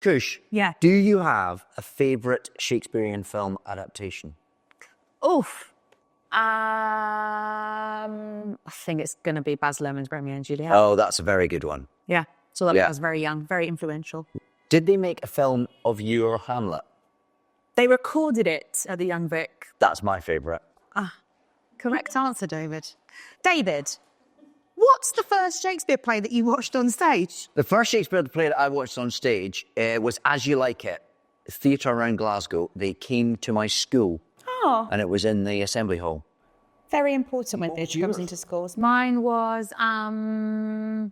Cush, Yeah. do you have a favourite Shakespearean film adaptation? Oof. I think it's going to be Baz Luhrmann's Romeo and Juliet. Oh, that's a very good one. Yeah. So that Yeah. was very young, very influential. Did they make a film of your Hamlet? They recorded it at the Young Vic. That's my favourite. Correct answer, David. David, what's the first Shakespeare play that you watched on stage? The first Shakespeare play that I watched on stage was As You Like It, a theatre around Glasgow. They came to my school, and it was in the Assembly Hall. Very important when theatre comes into schools. Mine was, I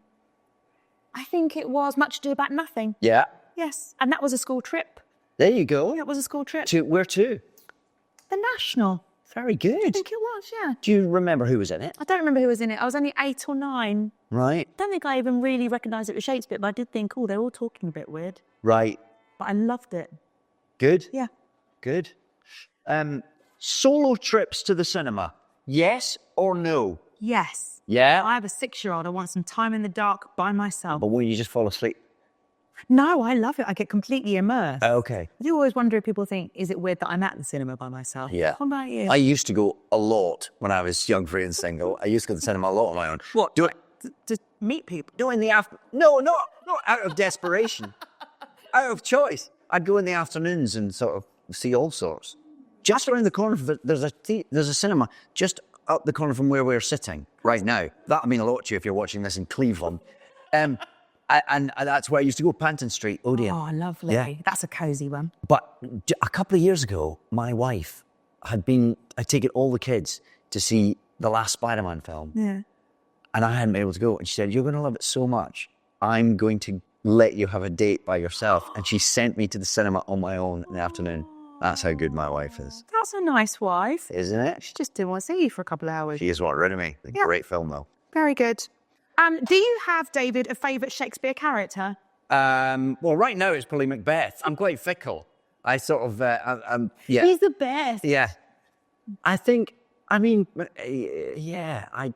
think it was Much Ado About Nothing. Yeah. Yes, and that was a school trip. There you go. That was a school trip. Where to? The National. Very good. I think it was, yeah. Do you remember who was in it? I don't remember who was in it. I was only 8 or 9. Right. I don't think I even really recognised it was Shakespeare, but I did think, they're all talking a bit weird. Right. But I loved it. Good. Yeah. Good. Solo trips to the cinema. Yes or no? Yes. Yeah. I have a 6-year-old. I want some time in the dark by myself. But will you just fall asleep? No, I love it. I get completely immersed. Okay. I do always wonder if people think, is it weird that I'm at the cinema by myself? Yeah. What about you? I used to go a lot when I was young, free and single. I used to go to the cinema a lot on my own. What? Do it. To meet people? No, in the No, not out of desperation. Out of choice. I'd go in the afternoons and sort of see all sorts. Just around the corner, there's a cinema just up the corner from where we're sitting right now. That'll mean a lot to you if you're watching this in Cleveland. And that's where I used to go, Panton Street, Odeon. Oh, lovely. Yeah. That's a cosy one. But a couple of years ago, my wife had taken all the kids to see the last Spider-Man film. Yeah. And I hadn't been able to go. And she said, you're going to love it so much. I'm going to let you have a date by yourself. And she sent me to the cinema on my own in the afternoon. That's how good my wife is. That's a nice wife. Isn't it? She just didn't want to see you for a couple of hours. She is what, rid of me. Yeah. Great film, though. Very good. Do you have, David, a favourite Shakespeare character? Well, right now it's probably Macbeth. I'm quite fickle. I sort of, yeah. He's the best. Yeah. I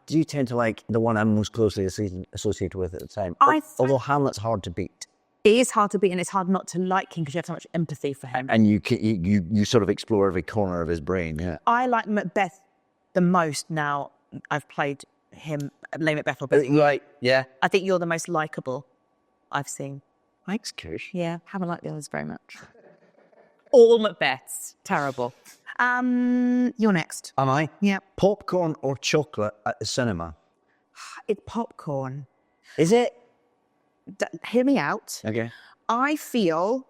do tend to like the one I'm most closely associated with at the time. Although Hamlet's hard to beat. It is hard to beat, and it's hard not to like him because you have so much empathy for him. And you sort of explore every corner of his brain, yeah. I like Macbeth the most now I've played him, Lady Macbeth. Right, yeah. I think you're the most likeable I've seen. Thanks, Kush. Yeah, haven't liked the others very much. All Macbeths. Terrible. You're next. Am I? Yeah. Popcorn or chocolate at the cinema? It's popcorn. Is it? Hear me out. Okay. I feel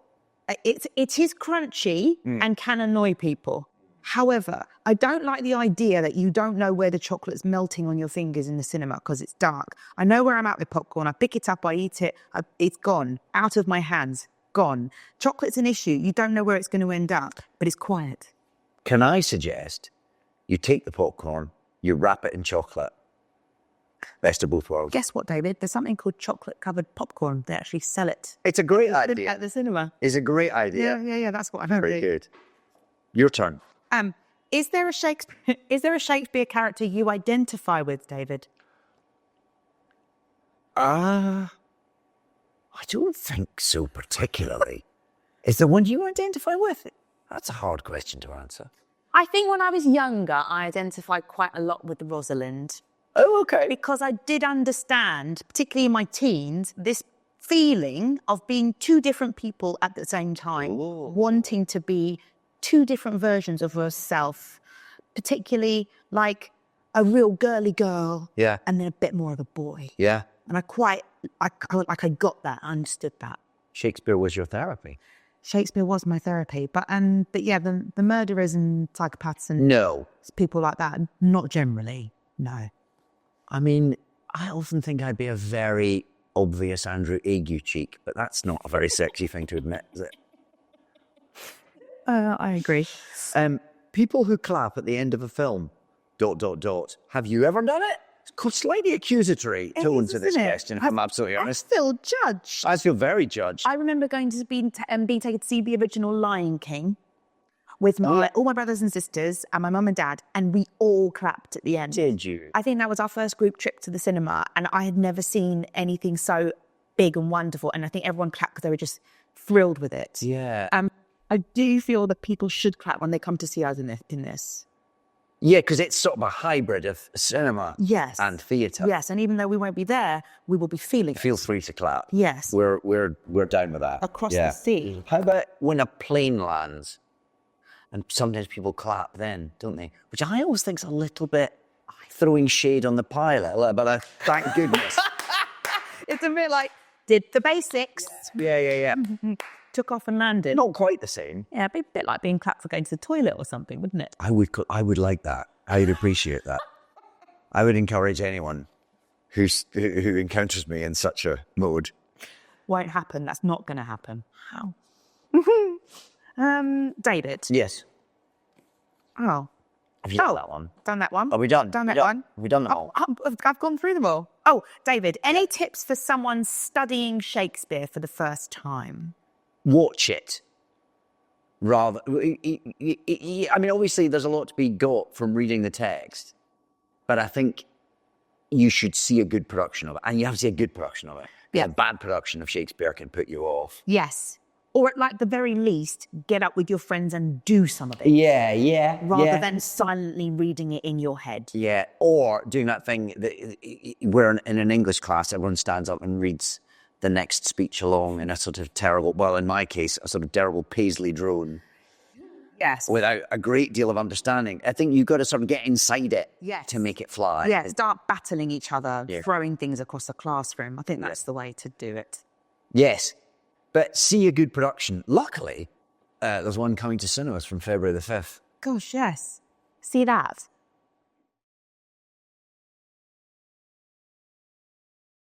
it is crunchy and can annoy people. However, I don't like the idea that you don't know where the chocolate's melting on your fingers in the cinema because it's dark. I know where I'm at with popcorn. I pick it up, I eat it. It's gone. Out of my hands. Gone. Chocolate's an issue. You don't know where it's going to end up, but it's quiet. Can I suggest you take the popcorn, you wrap it in chocolate? Best of both worlds. Guess what, David? There's something called chocolate-covered popcorn. They actually sell it. It's a great idea. At the cinema. It's a great idea. Yeah. That's what I've heard. Very good. Your turn. Is there a Shakespeare character you identify with, David? I don't think so particularly. Is there one you identify with? That's a hard question to answer. I think when I was younger, I identified quite a lot with Rosalind. Oh, okay. Because I did understand, particularly in my teens, this feeling of being two different people at the same time, wanting to be two different versions of herself, particularly like a real girly girl, and then a bit more of a boy. Yeah. And I got that, I understood that. Shakespeare was your therapy. Shakespeare was my therapy, but yeah, the murderers and psychopaths and people like that, not generally, no. I mean, I often think I'd be a very obvious Andrew Ague cheek, but that's not a very sexy thing to admit, is it? I agree. People who clap at the end of a film, ... Have you ever done it? It's slightly accusatory tone to this question, if I'm absolutely honest. I feel judged. I feel very judged. I remember going to being taken to see the original Lion King with all my brothers and sisters and my mum and dad, and we all clapped at the end. Did you? I think that was our first group trip to the cinema, and I had never seen anything so big and wonderful, and I think everyone clapped because they were just thrilled with it. Yeah. I do feel that people should clap when they come to see us in this. Yeah, because it's sort of a hybrid of cinema Yes. and theatre. Yes, and even though we won't be there, we will be feeling it. Feel free to clap. Yes. We're down with that. Across the sea. How about when a plane lands? And sometimes people clap then, don't they? Which I always think is a little bit throwing shade on the pilot. A little bit of thank goodness. It's a bit like, did the basics. Yeah. Took off and landed. Not quite the same. Yeah, it'd be a bit like being clapped for going to the toilet or something, wouldn't it? I would like that. I would appreciate that. I would encourage anyone who encounters me in such a mode. Won't happen. That's not going to happen. How? David. Yes. Oh. Have you done that one? Done that one. Are we done? Done that one. Have we done them all? I've gone through them all. Oh, David, any tips for someone studying Shakespeare for the first time? Watch it. Rather, I mean, obviously there's a lot to be got from reading the text, but I think you should see a good production of it, and you have to see a good production of it. Yeah. A bad production of Shakespeare can put you off. Yes. Or at like the very least, get up with your friends and do some of it. Yeah. Rather than silently reading it in your head. Yeah, or doing that thing where in an English class, everyone stands up and reads the next speech along in a sort of terrible, well, in my case, a sort of terrible Paisley drone. Yes. Without a great deal of understanding. I think you've got to sort of get inside it to make it fly. Yeah, start battling each other, Yeah. throwing things across the classroom. I think that's the way to do it. Yes, but see a good production. Luckily, there's one coming to cinemas from February the 5th. Gosh, yes. See that.